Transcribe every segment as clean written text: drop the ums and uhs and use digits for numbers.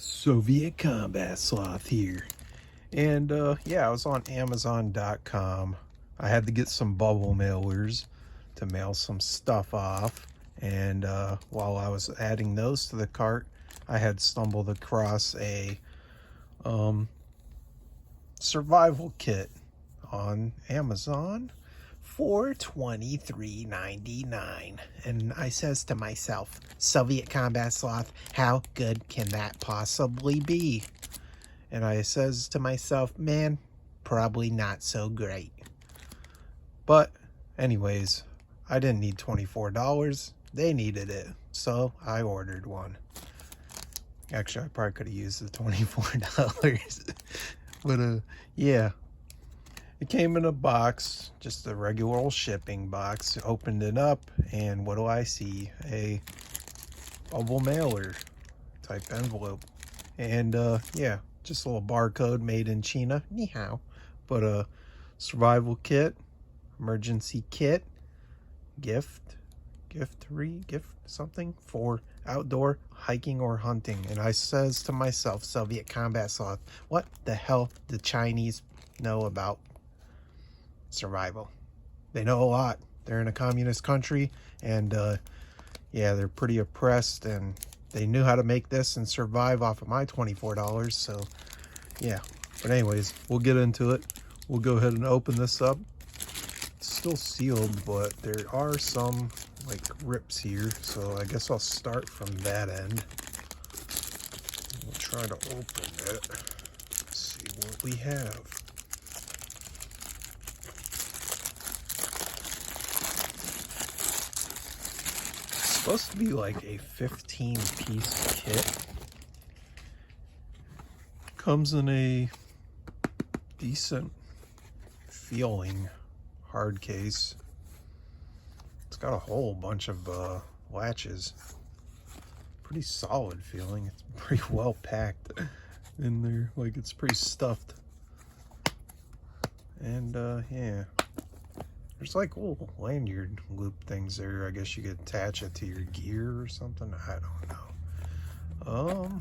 Soviet Combat Sloth here. And yeah, I was on Amazon.com. I had to get some bubble mailers to mail some stuff off. And while I was adding those to the cart, I had stumbled across a survival kit on Amazon for $23.99. And I says to myself, Soviet Combat Sloth, how good can that possibly be? And I says to myself, man, probably not so great. But anyways, I didn't need $24. They needed it. So I ordered one. Actually, I probably could have used the $24. But yeah. It came in a box, just a regular old shipping box. Opened it up, and what do I see? A bubble mailer type envelope. And yeah, just a little barcode, made in China. Ni hao. But a survival kit, emergency kit, gift something for outdoor hiking or hunting. And I says to myself, Soviet Combat Sloth, what the hell do Chinese know about survival? They know a lot. They're in a communist country, and yeah, they're pretty oppressed, and they knew how to make this and survive off of my $24. So yeah, but anyways, we'll get into it. We'll go ahead and open this up. It's still sealed, but there are some like rips here, so I guess I'll start from that end. We'll try to open it. Let's see what we have. Supposed to be like a 15-piece kit. Comes in a decent feeling hard case. It's got a whole bunch of latches. Pretty solid feeling. It's pretty well packed in there. Like, it's pretty stuffed. And yeah. There's like little lanyard loop things there. I guess you could attach it to your gear or something. I don't know.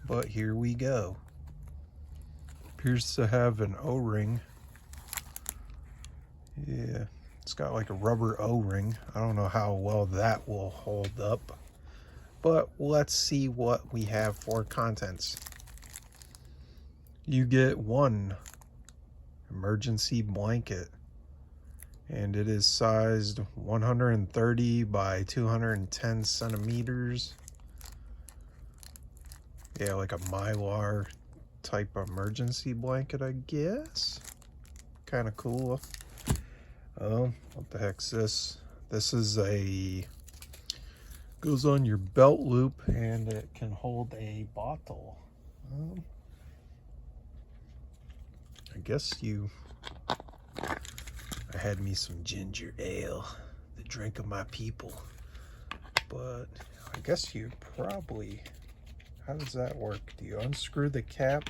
But here we go. Appears to have an O-ring. Yeah, it's got like a rubber O-ring. I don't know how well that will hold up. But let's see what we have for contents. You get one emergency blanket. And it is sized 130 by 210 centimeters. Yeah, like a Mylar type emergency blanket, I guess. Kind of cool. What the heck's this? This is goes on your belt loop, and it can hold a bottle. I guess I had me some ginger ale, the drink of my people. But I guess you probably, how does that work? Do you unscrew the cap?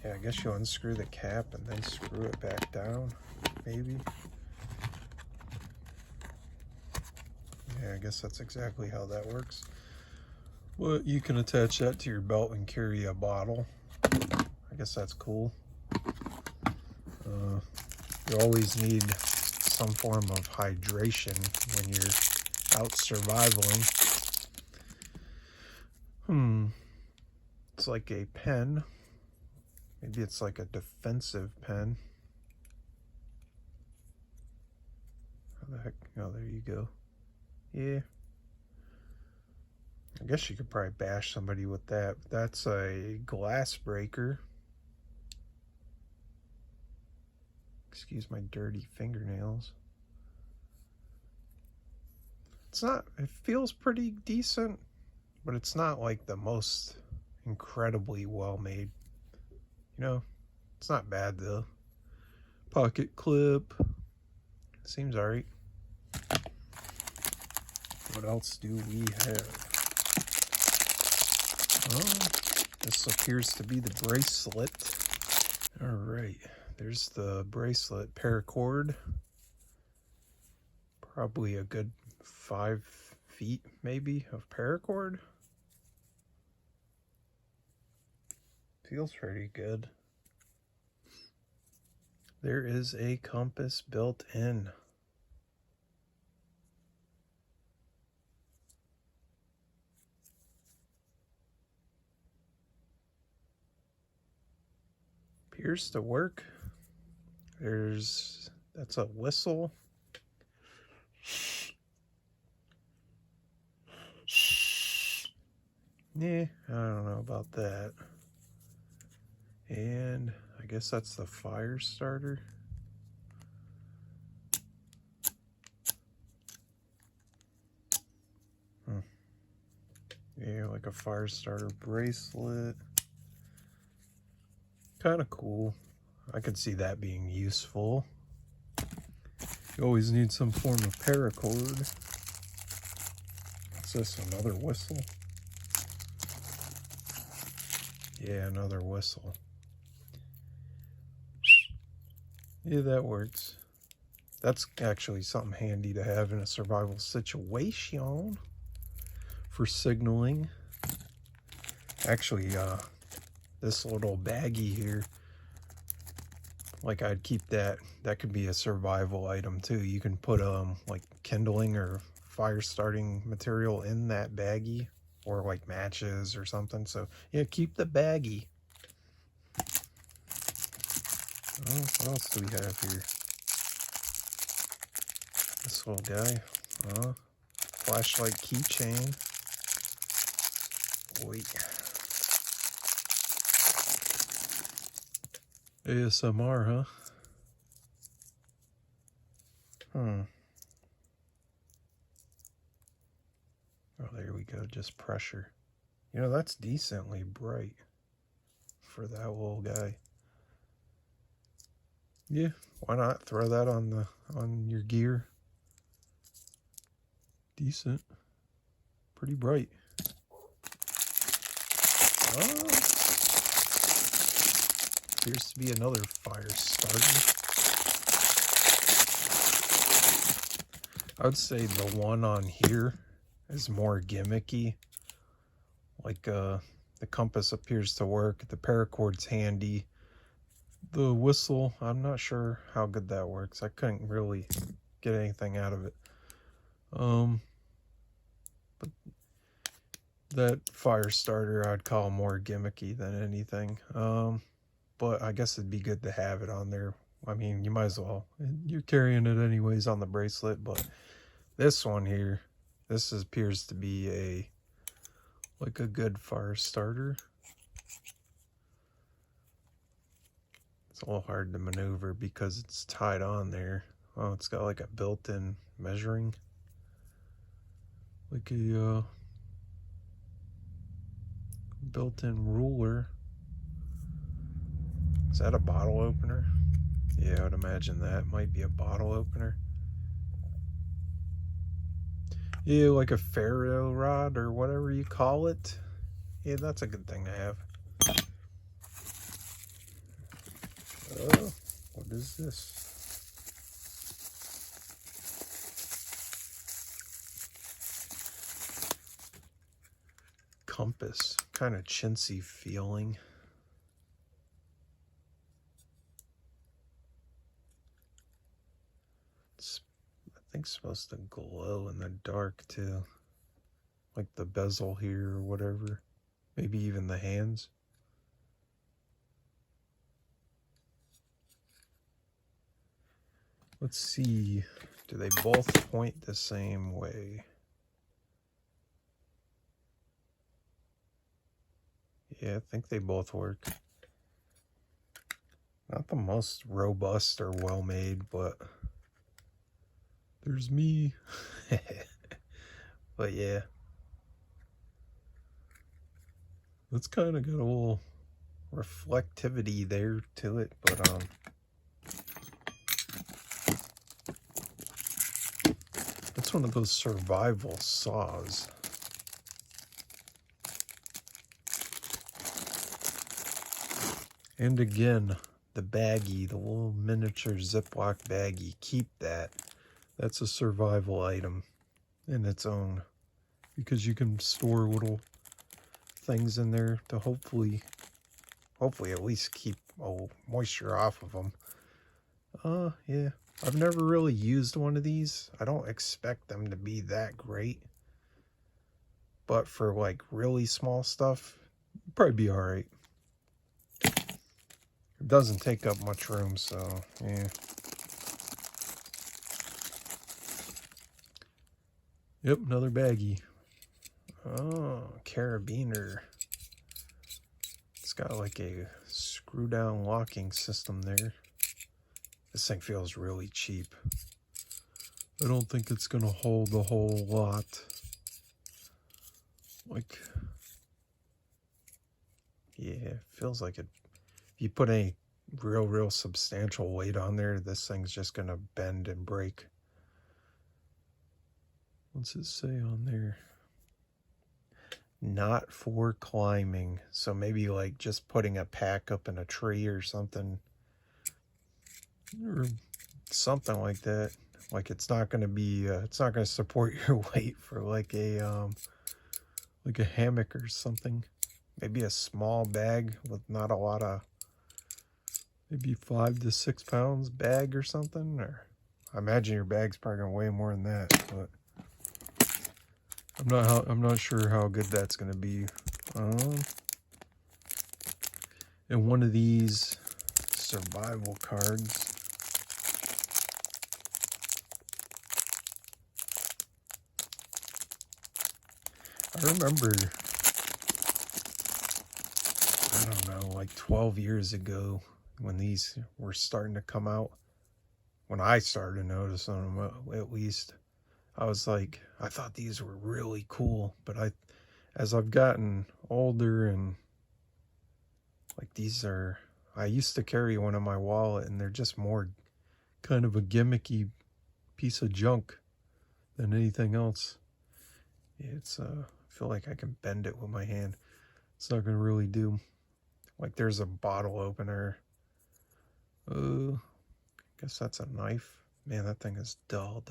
Yeah, I guess you unscrew the cap and then screw it back down, maybe. Yeah, I guess that's exactly how that works. Well, you can attach that to your belt and carry a bottle. I guess that's cool. You always need some form of hydration when you're out surviving. It's like a pen. Maybe it's like a defensive pen. How the heck? Oh, there you go. Yeah. I guess you could probably bash somebody with that. That's a glass breaker. Excuse my dirty fingernails. It's not, it feels pretty decent, but it's not like the most incredibly well made. You know, it's not bad though. Pocket clip. Seems alright. What else do we have? Oh, this appears to be the bracelet. Alright, there's the bracelet. Paracord. Probably a good 5 feet maybe of paracord. Feels pretty good. There is a compass built in. Appears to work. That's a whistle. Yeah, I don't know about that. And I guess that's the fire starter. Yeah, like a fire starter bracelet. Kind of cool. I could see that being useful. You always need some form of paracord. What's this, another whistle? Yeah, another whistle. Yeah, that works. That's actually something handy to have in a survival situation for signaling. Actually, this little baggie here, like I'd keep that. That could be a survival item too. You can put like kindling or fire starting material in that baggie, or like matches or something. So yeah, keep the baggie. Oh, what else do we have here? This little guy. Flashlight keychain. Wait. ASMR, huh? Oh, there we go. Just pressure. You know, that's decently bright for that little guy. Yeah, why not throw that on your gear? Decent. Pretty bright. Oh. Appears to be another fire starter. I would say the one on here is more gimmicky. Like the compass appears to work. The paracord's handy. The whistle, I'm not sure how good that works. I couldn't really get anything out of it. But that fire starter I'd call more gimmicky than anything. But I guess it'd be good to have it on there. I mean, you might as well. You're carrying it anyways on the bracelet, but this one here, this appears to be like a good fire starter. It's a little hard to maneuver because it's tied on there. Oh, it's got like a built-in measuring, like a built-in ruler. Is that a bottle opener? Yeah, I would imagine that might be a bottle opener. Yeah, like a ferro rod or whatever you call it. Yeah, that's a good thing to have. Oh, what is this? Compass. Kind of chintzy feeling. It's, I think, supposed to glow in the dark too. Like the bezel here or whatever. Maybe even the hands. Let's see. Do they both point the same way? Yeah, I think they both work. Not the most robust or well-made, but there's me. But yeah. It's kind of got a little reflectivity there to it, but it's one of those survival saws. And again, the baggie, the little miniature Ziploc baggie, keep that. That's a survival item in its own, because you can store little things in there to hopefully hopefully at least keep moisture off of them. Yeah, I've never really used one of these. I don't expect them to be that great, but for like really small stuff, it'd probably be all right. It doesn't take up much room, so yeah. Yep, another baggie. Oh, carabiner. It's got like a screw down locking system there. This thing feels really cheap. I don't think it's gonna hold a whole lot. Like, yeah, it feels like it. If you put any real substantial weight on there, this thing's just gonna bend and break. What's it say on there? Not for climbing. So maybe like just putting a pack up in a tree or something. Or something like that. Like it's not going to be, it's not going to support your weight for like a hammock or something. Maybe a small bag with not a lot of, maybe 5 to 6 pounds bag or something. Or I imagine your bag's probably going to weigh more than that, but I'm not sure how good that's going to be. And one of these survival cards. I remember, I don't know, like 12 years ago when these were starting to come out, when I started noticing them at least, I was like, I thought these were really cool, but as I've gotten older and like these are, I used to carry one in my wallet and they're just more kind of a gimmicky piece of junk than anything else. It's, I feel like I can bend it with my hand. It's not going to really do. Like there's a bottle opener. Guess that's a knife. Man, that thing is dull.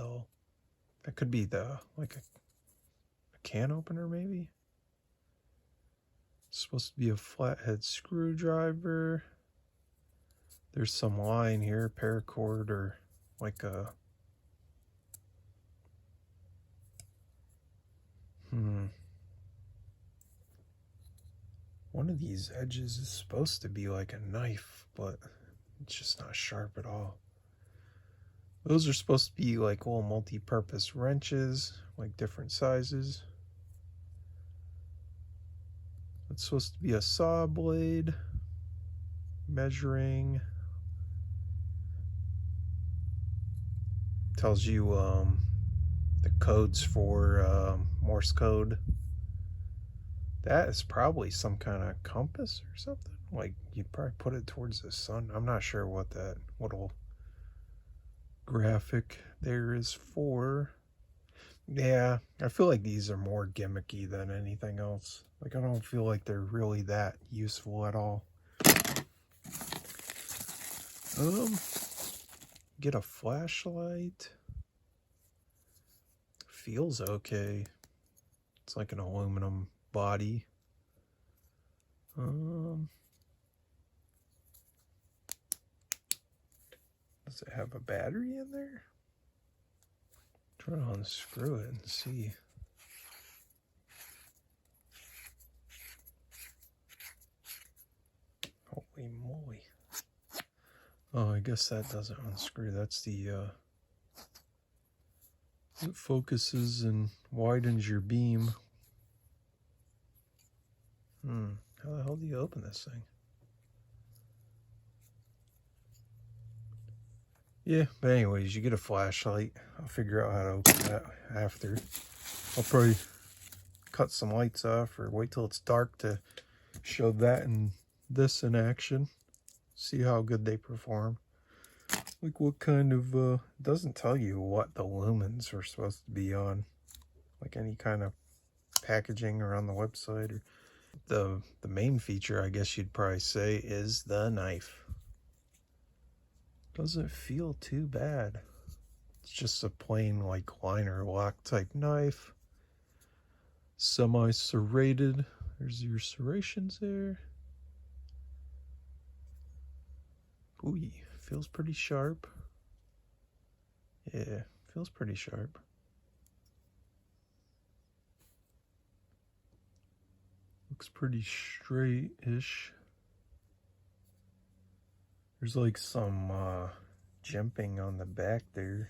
That could be like a can opener maybe. It's supposed to be a flathead screwdriver. There's some line here, paracord or like a one of these edges is supposed to be like a knife, but it's just not sharp at all. Those are supposed to be like little multi-purpose wrenches, like different sizes. It's supposed to be a saw blade, measuring. Tells you the codes for Morse code. That is probably some kind of compass or something. Like you'd probably put it towards the sun. I'm not sure what that little graphic there is for. Yeah, I feel like these are more gimmicky than anything else. Like I don't feel like they're really that useful at all. Get a flashlight. Feels okay. It's like an aluminum body. Does it have a battery in there? Try to unscrew it and see. Holy moly. Oh, I guess that doesn't unscrew. That's the it focuses and widens your beam. How the hell do you open this thing? Yeah, but anyways, you get a flashlight. I'll figure out how to open that after. I'll probably cut some lights off or wait till it's dark to show that and this in action. See how good they perform. Like what kind of, doesn't tell you what the lumens are supposed to be on. Like any kind of packaging or on the website. Or the main feature, I guess you'd probably say, is the knife. Doesn't feel too bad. It's just a plain like liner lock type knife. Semi-serrated. There's your serrations there. Ooh, feels pretty sharp. Yeah, feels pretty sharp. Looks pretty straight-ish. There's like some jimping on the back there.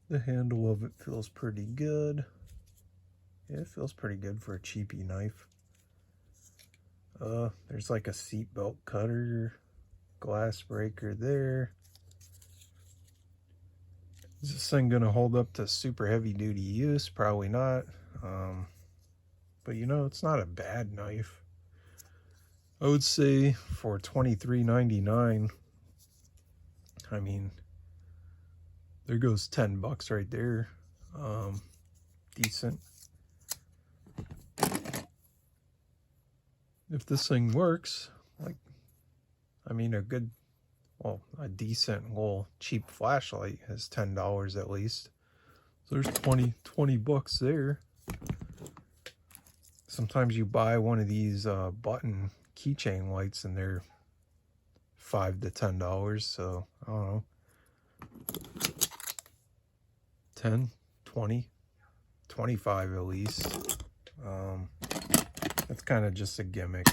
The handle of it feels pretty good. Yeah, it feels pretty good for a cheapy knife. There's like a seatbelt cutter, glass breaker there. Is this thing gonna hold up to super heavy duty use? Probably not. But you know, it's not a bad knife. I would say for $23.99, I mean, there goes 10 bucks right there. Decent. If this thing works, like, I mean, a decent little cheap flashlight is $10 at least. So there's 20 bucks there. Sometimes you buy one of these button keychain lights and they're $5 to $10. So I don't know, 10, 20, 25 at least. That's kind of just a gimmick.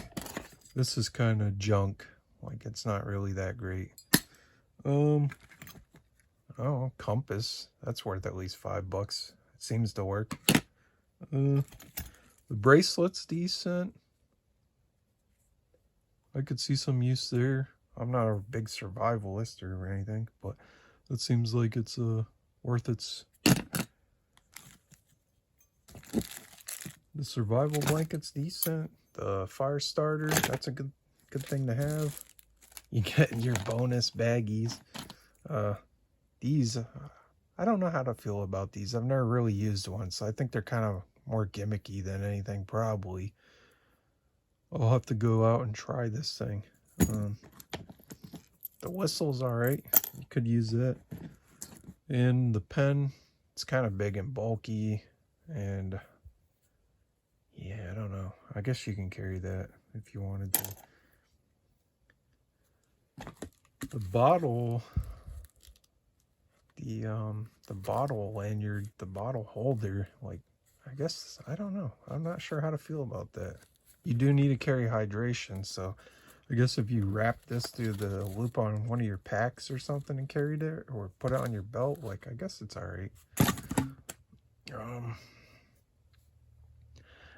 This is kind of junk. Like, it's not really that great. Oh, compass. That's worth at least $5. It seems to work. The bracelet's decent. I could see some use there. I'm not a big survivalist or anything, but it seems like it's worth its... The survival blanket's decent. The fire starter, that's a good thing to have. You get your bonus baggies. These, I don't know how to feel about these. I've never really used one, so I think they're kind of more gimmicky than anything, probably. I'll have to go out and try this thing. The whistle's alright. You could use that. And the pen, it's kind of big and bulky. And yeah, I don't know. I guess you can carry that if you wanted to. The bottle, the bottle lanyard, the bottle holder, like, I guess, I don't know. I'm not sure how to feel about that. You do need to carry hydration, so I guess if you wrap this through the loop on one of your packs or something and carried it, or put it on your belt, like, I guess it's alright.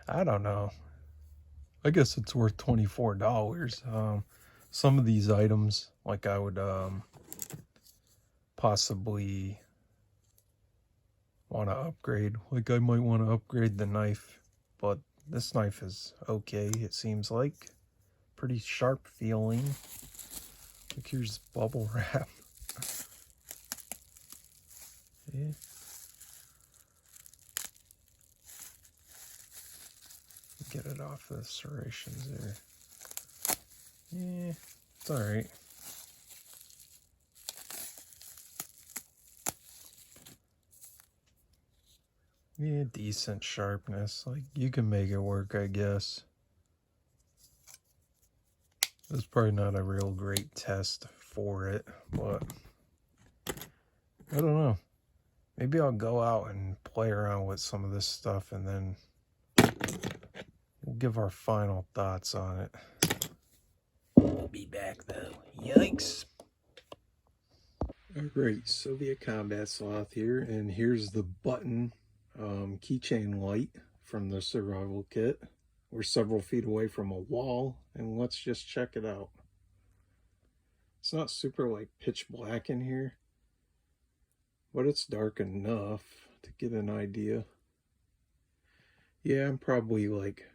I don't know. I guess it's worth $24. Some of these items, like, I would possibly want to upgrade. Like, I might want to upgrade the knife, but this knife is okay, it seems like. Pretty sharp feeling. Like, here's bubble wrap. Yeah. Get it off the serrations there. Yeah, it's alright. Yeah, decent sharpness. Like, you can make it work, I guess. It's probably not a real great test for it, but I don't know. Maybe I'll go out and play around with some of this stuff and then we'll give our final thoughts on it. We'll be back though. Yikes. Alright, Soviet Combat Sloth here, and here's the button keychain light from the survival kit. We're several feet away from a wall, and let's just check it out. It's not super like pitch black in here, but it's dark enough to get an idea. Yeah, I'm probably like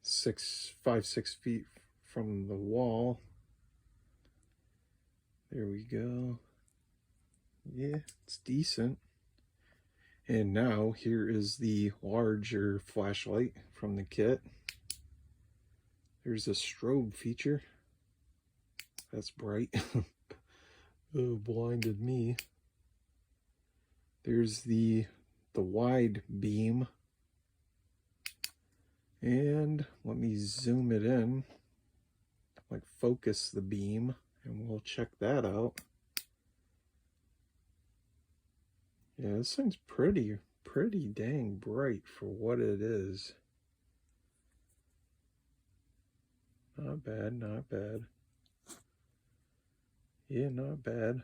5, 6 feet from the wall. There we go. Yeah, it's decent. And now here is the larger flashlight from the kit. There's a strobe feature. That's bright. Oh, blinded me. There's the wide beam. And let me zoom it in. like focus the beam, and we'll check that out. Yeah, this thing's pretty dang bright for what it is. Not bad, not bad. Yeah, not bad.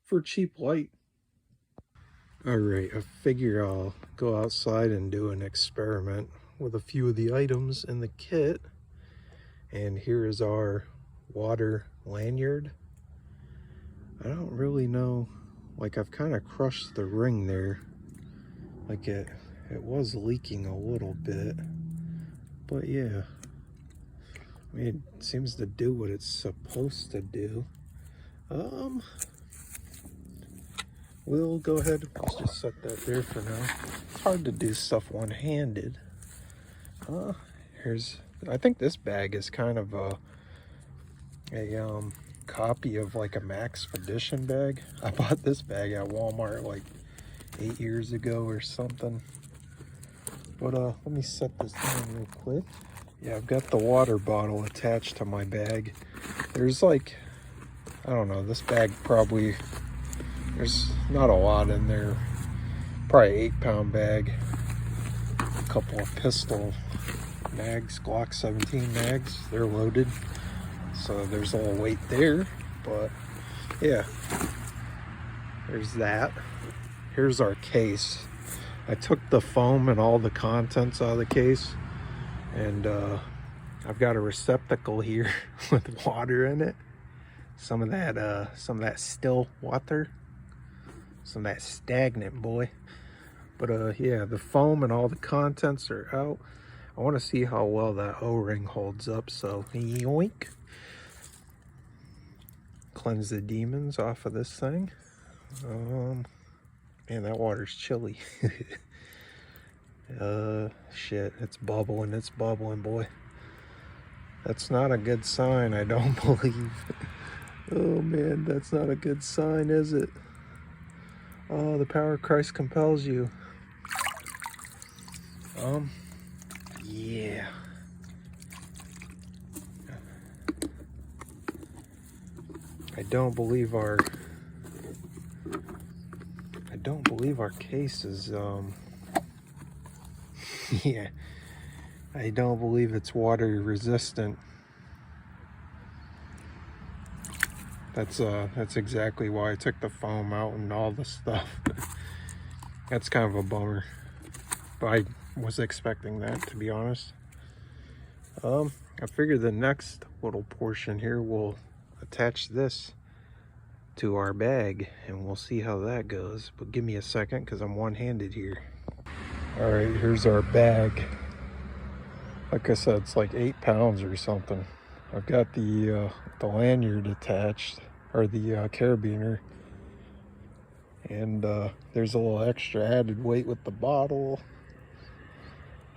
For cheap light. Alright, I figure I'll go outside and do an experiment with a few of the items in the kit. And here is our water lanyard. I don't really know, like I've kind of crushed the ring there. Like it was leaking a little bit. But yeah, I mean, it seems to do what it's supposed to do. We'll go ahead, let's just set that there for now. It's hard to do stuff one-handed. I think this bag is kind of a copy of like a Maxpedition bag. I bought this bag at Walmart like 8 years ago or something. But let me set this down real quick. Yeah, I've got the water bottle attached to my bag. There's like, I don't know, this bag probably, there's not a lot in there. Probably 8-pound bag. A couple of pistol mags, Glock 17 mags. They're loaded. So there's a little weight there. But yeah, there's that. Here's our case. I took the foam and all the contents out of the case. And I've got a receptacle here with water in it. Some of that still water. Some of that stagnant, boy. But yeah, the foam and all the contents are out. I want to see how well that O-ring holds up, so yoink. Cleanse the demons off of this thing. Man, that water's chilly. Shit, it's bubbling, boy. That's not a good sign, I don't believe. Oh man, that's not a good sign, is it? Oh, the power of Christ compels you. Yeah. I don't believe our case is, yeah. I don't believe it's water resistant. That's exactly why I took the foam out and all the stuff. That's kind of a bummer. But I was expecting that, to be honest. I figure the next little portion here will attach this to our bag and we'll see how that goes. But give me a second because I'm one-handed here. All right, here's our bag. Like I said, it's like 8 pounds or something. I've got the lanyard attached, or the carabiner, and there's a little extra added weight with the bottle.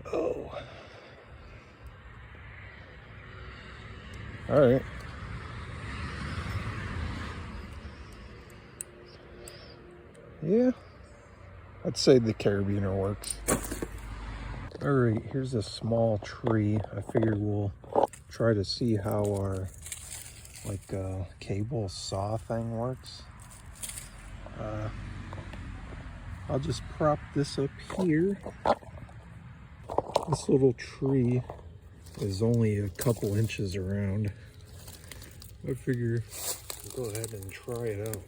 Oh. All right. Yeah, I'd say the carabiner works. All right, here's a small tree. I figure we'll try to see how our cable saw thing works. I'll just prop this up here. This little tree is only a couple inches around. I figure we'll go ahead and try it out.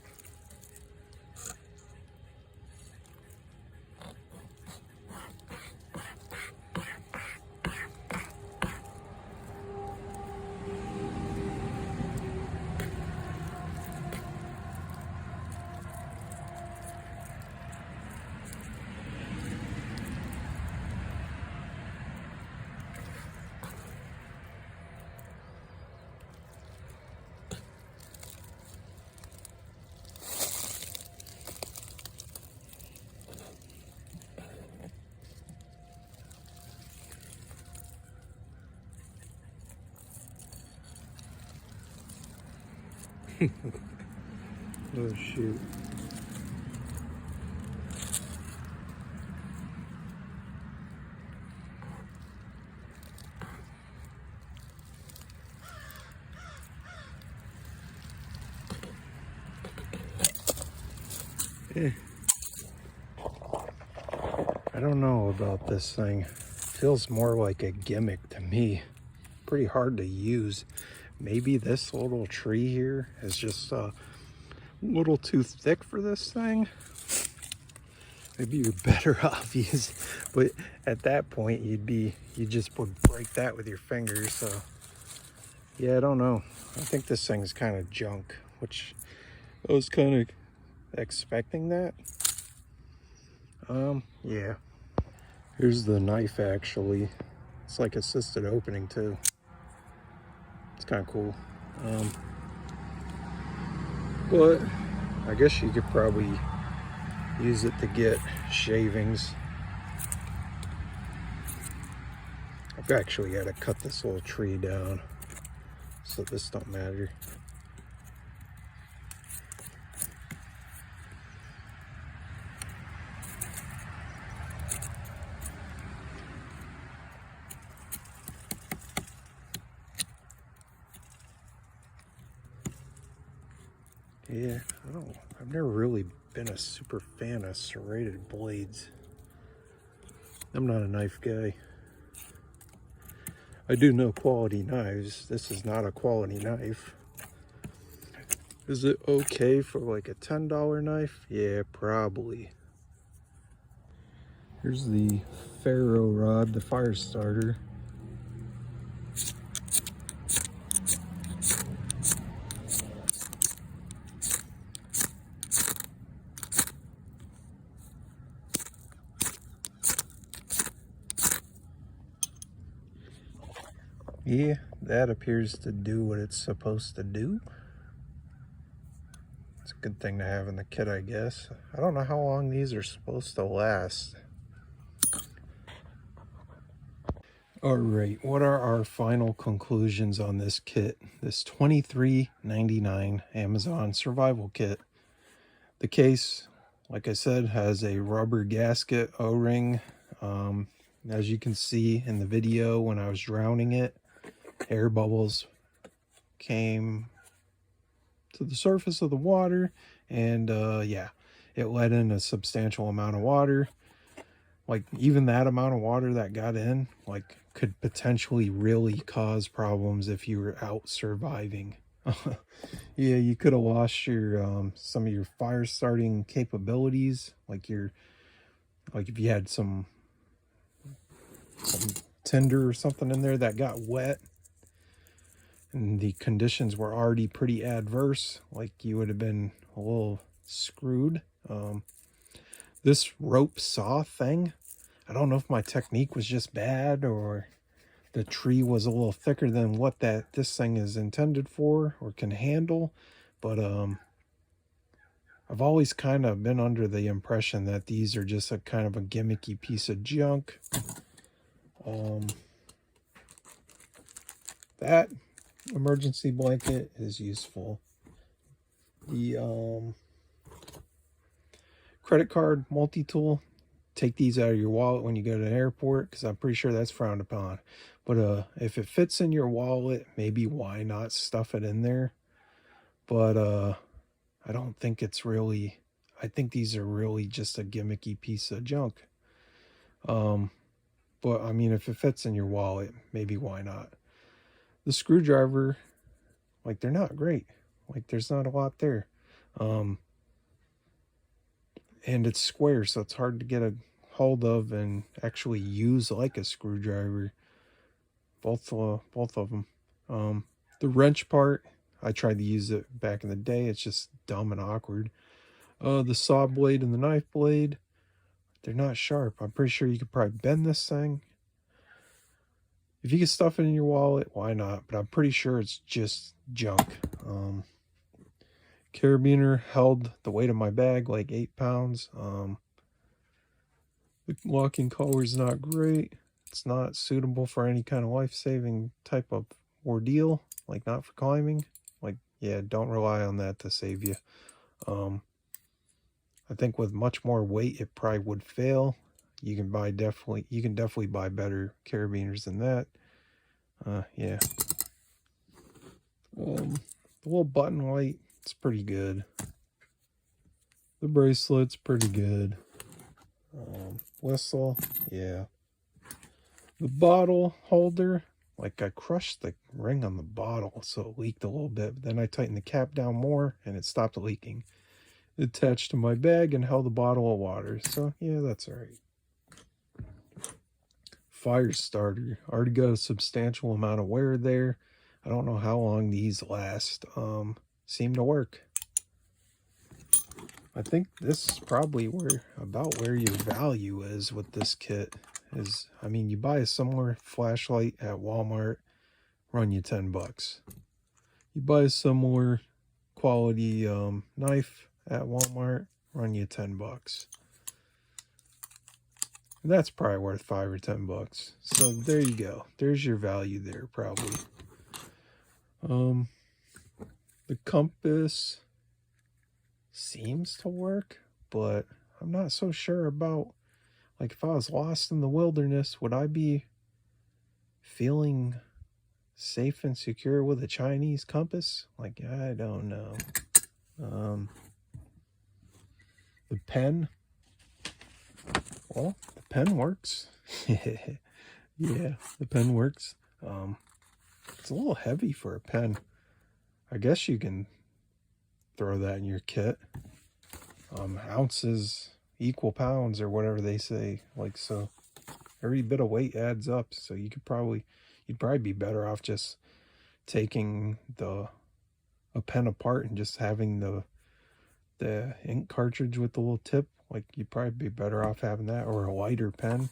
Oh shoot. I don't know about this thing. Feels more like a gimmick to me. Pretty hard to use. Maybe this little tree here is just a little too thick for this thing. Maybe you're better off using, but at that point you just would break that with your fingers. So yeah, I don't know. I think this thing's kind of junk, which I was kind of expecting that. Yeah. Here's the knife actually. It's like assisted opening too. It's kind of cool. But I guess you could probably use it to get shavings. I've actually got to cut this little tree down so this don't matter. Yeah, I've never really been a super fan of serrated blades. I'm not a knife guy. I do know quality knives. This is not a quality knife. Is it okay for like a $10 knife? Yeah, probably. Here's the ferro rod, the fire starter. Yeah, that appears to do what it's supposed to do. It's a good thing to have in the kit, I guess. I don't know how long these are supposed to last. All right, what are our final conclusions on this kit? This $23.99 Amazon survival kit. The case, like I said, has a rubber gasket O-ring. As you can see in the video, when I was drowning it, air bubbles came to the surface of the water, and yeah, it let in a substantial amount of water. Like, even that amount of water that got in, like, could potentially really cause problems if you were out surviving. Yeah, you could have lost your some of your fire starting capabilities, like if you had some tinder or something in there that got wet and the conditions were already pretty adverse, like, you would have been a little screwed. This rope saw thing, I don't know if my technique was just bad or the tree was a little thicker than what this thing is intended for or can handle, but I've always kind of been under the impression that these are just a kind of a gimmicky piece of junk. That emergency blanket is useful. The credit card multi-tool, take these out of your wallet when you go to an airport, because I'm pretty sure that's frowned upon. But if it fits in your wallet, maybe why not stuff it in there? But I don't think it's really, I think these are really just a gimmicky piece of junk. But I mean, if it fits in your wallet, maybe why not? The screwdriver, like, they're not great. Like, there's not a lot there. And it's square, so it's hard to get a hold of and actually use like a screwdriver. Both of them. The wrench part, I tried to use it back in the day. It's just dumb and awkward. The saw blade and the knife blade, they're not sharp. I'm pretty sure you could probably bend this thing. If you can stuff it in your wallet, why not? But I'm pretty sure it's just junk. Carabiner held the weight of my bag, like 8 pounds. The locking collar is not great. It's not suitable for any kind of life-saving type of ordeal, like not for climbing. Like, yeah, don't rely on that to save you. I think with much more weight, it probably would fail. You can definitely buy better carabiners than that. Yeah. The little button light, it's pretty good. The bracelet's pretty good. Whistle, yeah. The bottle holder, like I crushed the ring on the bottle so it leaked a little bit, but then I tightened the cap down more and it stopped leaking. It attached to my bag and held a bottle of water, so yeah, that's alright. Fire starter, already got a substantial amount of wear there. I don't know how long these last. Seem to work. I think this is probably about where your value is with this kit. I mean, you buy a similar flashlight at Walmart, run you $10. You buy a similar quality knife at Walmart, run you $10. And that's probably worth $5 or $10. So there you go. There's your value there, probably. The compass seems to work, but I'm not so sure about, like, if I was lost in the wilderness, would I be feeling safe and secure with a Chinese compass? Like, I don't know. The pen, well, the pen works. Yeah, the pen works. It's a little heavy for a pen. I guess you can throw that in your kit. Ounces equal pounds or whatever they say. Like, so every bit of weight adds up. So you'd probably be better off just taking a pen apart and just having the ink cartridge with the little tip. Like, you'd probably be better off having that, or a lighter pen.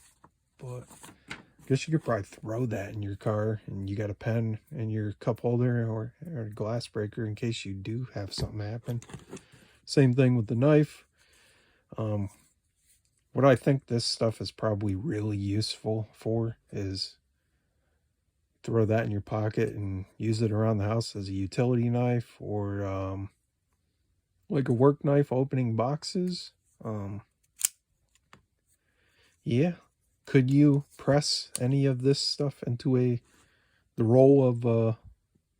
But I guess you could probably throw that in your car and you got a pen in your cup holder or a glass breaker in case you do have something happen. Same thing with the knife. What I think this stuff is probably really useful for is throw that in your pocket and use it around the house as a utility knife, or like a work knife opening boxes. Yeah. Could you press any of this stuff into the roll of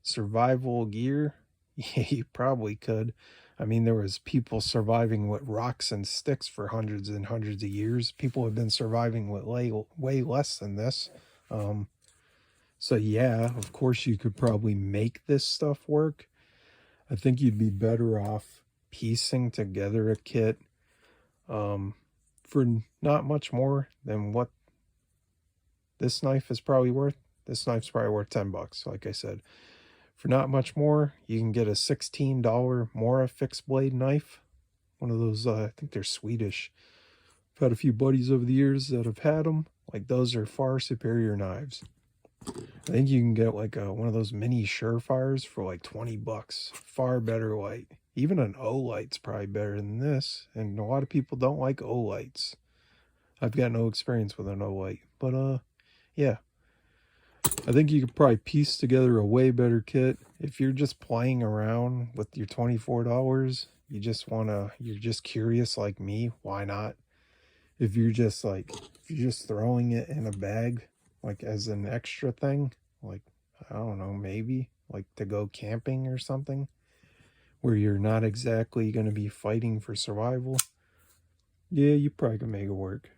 survival gear? Yeah, you probably could. I mean, there was people surviving with rocks and sticks for hundreds and hundreds of years. People have been surviving with way less than this. So yeah, of course you could probably make this stuff work. I think you'd be better off piecing together a kit for not much more than what this knife is probably worth. This knife's probably worth $10, like I said. For not much more, you can get a $16 Mora fixed blade knife. One of those, I think they're Swedish. I've had a few buddies over the years that have had them. Like, those are far superior knives. I think you can get like one of those mini Surefires for like $20. Far better light. Even an Olight's probably better than this. And a lot of people don't like Olights. I've got no experience with an Olight. But yeah. I think you could probably piece together a way better kit. If you're just playing around with your $24, you're just curious like me, why not? If you're just throwing it in a bag, like as an extra thing, like, I don't know, maybe like to go camping or something, where you're not exactly going to be fighting for survival, yeah, you probably can make it work.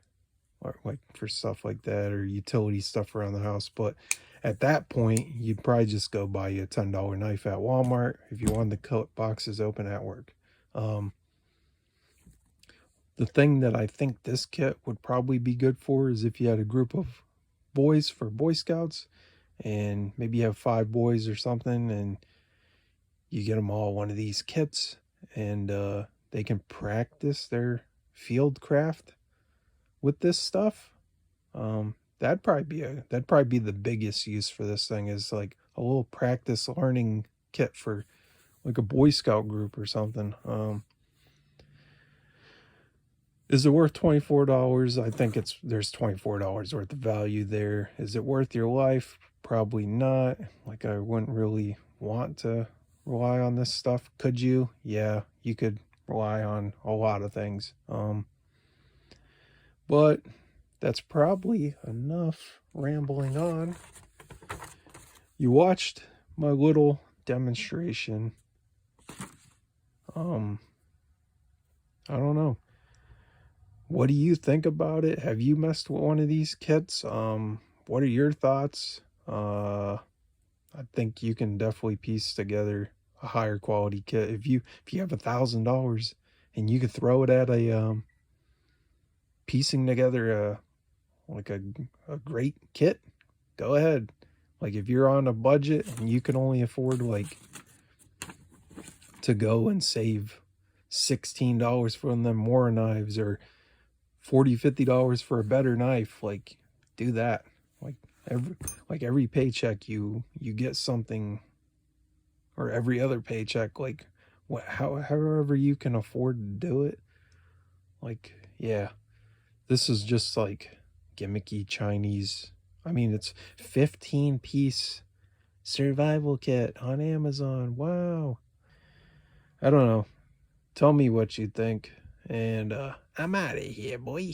Or like for stuff like that, or utility stuff around the house. But at that point, you'd probably just go buy you a $10 knife at Walmart if you wanted to cut boxes open at work. The thing that I think this kit would probably be good for is if you had a group of boys for Boy Scouts, and maybe you have 5 boys or something, and you get them all one of these kits, and they can practice their field craft with this stuff. That'd probably be the biggest use for this thing, is like a little practice learning kit for like a Boy Scout group or something. Is it worth $24? I think there's $24 worth of value there. Is it worth your life? Probably not. Like, I wouldn't really want to rely on this stuff. Could you? Yeah, you could rely on a lot of things. But that's probably enough rambling on. You watched my little demonstration. I don't know. What do you think about it? Have you messed with one of these kits? What are your thoughts? I think you can definitely piece together a higher quality kit if you have $1,000 and you could throw it at a piecing together a great kit. Go ahead. Like if you're on a budget and you can only afford like to go and save $16 from them more knives or $40-$50 for a better knife, like do that. Like every paycheck you get something, or every other paycheck, like however you can afford to do it. Like yeah, this is just like gimmicky Chinese. I mean, it's 15-piece survival kit on Amazon. Wow. I don't know. Tell me what you think. And I'm out of here, boy.